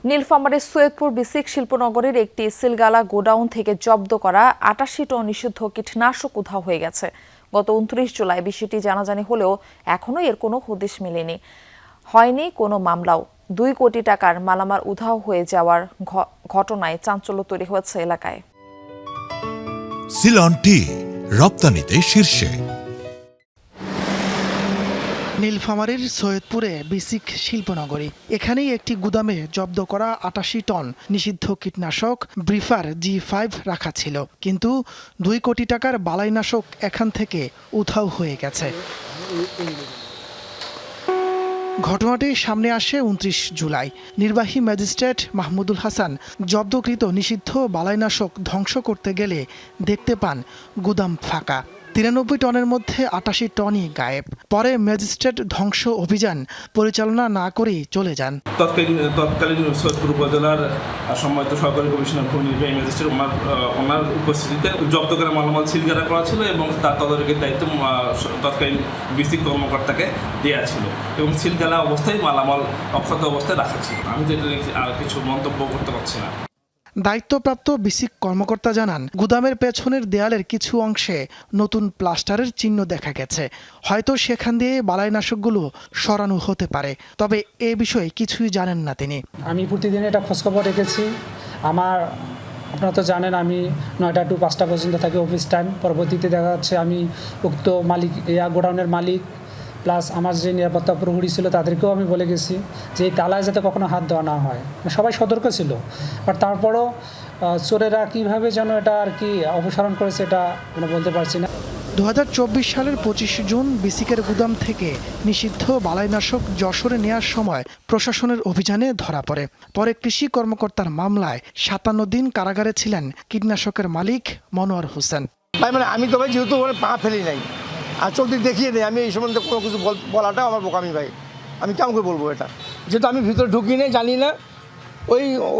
নীলফামারীর সৈয়দপুর বিসিক শিল্পনগরের একটি সিলগালা গোডাউন থেকে জব্দ করা ৮৮ টন নিষিদ্ধ কীটনাশক উধাও হয়ে গেছে। গত ২৯ জুলাই বিষয়টি জানাজানি হলেও এখনো এর কোনো হদিশ মেলেনি। হয়নি কোনো মামলাও। ২ কোটি টাকার মালামাল উধাও হয়ে যাওয়ার ঘটনায় চাঞ্চল্য তৈরি হয়েছে এলাকায়। সিলন টি রপ্তানিতে শীর্ষে। নীলফামারীর সৈয়দপুরে বিসিক শিল্পনগরী, এখানেই একটি গুদামে জব্দ করা ৮৮ টন নিষিদ্ধ কীটনাশক ব্রিফার G5 রাখা ছিল, কিন্তু ২ কোটি টাকার বালাইনাশক এখান থেকে উধাও হয়ে গেছে। ঘটনাটি সামনে আসে ২৯ জুলাই। নির্বাহী ম্যাজিস্ট্রেট মাহমুদুল হাসান জব্দকৃত নিষিদ্ধ বালাইনাশক ধ্বংস করতে গেলে দেখতে পান গুদাম ফাঁকা। ৯৩ টনের মধ্যে ৮৮ টনই গায়েব। পরে ম্যাজিস্ট্রেট ধ্বংস অভিযান পরিচালনা না করেই চলে যান। তৎকালীন সৈয়দপুর উপজেলার সম্মানিত সহকারী কমিশনার নির্বাহী ম্যাজিস্ট্রেট ওনার উপস্থিতিতে জব্দ করা মালামাল সিলগালা করা ছিল এবং তার তদারকির দায়িত্ব তৎকালীন বিসিক কর্মকর্তাকে দেওয়া ছিল এবং সিলগালা অবস্থায় মালামাল অক্ষত অবস্থায় রাখা ছিল। আমি তো এটা আর কিছু মন্তব্য করতে পারছি না। দায়িত্বপ্রাপ্ত বিসিক কর্মকর্তা জানান, গুদামের পেছনের দেয়ালের কিছু অংশে নতুন প্লাস্টারের চিহ্ন দেখা গেছে। হয়তো সেখান দিয়ে বালাইনাশকগুলো সরানো হতে পারে, তবে এ বিষয়ে কিছুই জানেন না তিনি। আমি প্রতিদিন এটা খোঁজখবর রেখেছি। আপনারা তো জানেন আমি ৯টা টু ৫টা পর্যন্ত থাকি অফিস টাইম। পরবর্তীতে দেখা যাচ্ছে আমি উক্ত মালিক গোডাউনের মালিক প্লাস আমার যে নিরাপত্তা প্রহরী ছিল তাদেরকেও আমি বলে গেছি যে এই তালায় যাতে কখনো হাত দেওয়া না হয়। সবাই সতর্ক ছিল, বাট তারপরও চোরেরা কীভাবে যেন এটা আর কি অপসারণ করেছে এটা বলতে পারছি না। ২০২৪ সালের ২৫ জুন বিসিকের গুদাম থেকে নিষিদ্ধ বালাইনাশক যশোরে নেয়ার সময় প্রশাসনের অভিযানে ধরা পড়ে। পরে কৃষি কর্মকর্তার মামলায় ৫৭ দিন কারাগারে ছিলেন কীটনাশকের মালিক মনোয়ার হোসেন। আমি তো ভাই যেহেতু পা ফেলি নাই আর চোখ দিক দেখিয়ে নেই, আমি এই সম্বন্ধে কোনো কিছু বলাটাও আমার বোকামি ভাই। আমি কেমন করে বলবো এটা, যেহেতু আমি ভিতরে ঢুকি নেই, জানি না।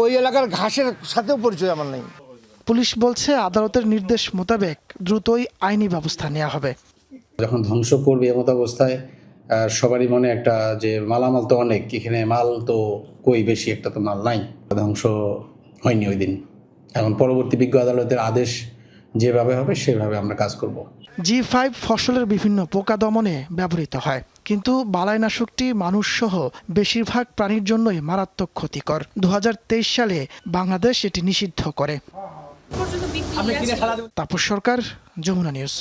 ওই এলাকার ঘাসের সাথেও পরিচয় আমার নেই। পুলিশ বলছে আদালতের নির্দেশ মোতাবেক দ্রুতই আইনি ব্যবস্থা নেওয়া হবে। যখন ধ্বংস করবে এমত অবস্থায় সবারই মনে একটা যে মালামাল তো অনেক, এখানে মাল তো কই বেশি, একটা তো মাল নাই, ধ্বংস হয়নি ওই দিন। এখন পরবর্তী বিজ্ঞ আদালতের আদেশ যেভাবে হবে সেভাবে আমরা কাজ করব। G5 ফসলের বিভিন্ন পোকা দমনে ব্যবহৃত হয়, কিন্তু বালাইনাশকটি মানুষসহ বেশিরভাগ প্রাণীর জন্যই মারাত্মক ক্ষতিকর। ২০২৩ সালে বাংলাদেশ এটি নিষিদ্ধ করে। তাপস সরকার, যমুনা নিউজ।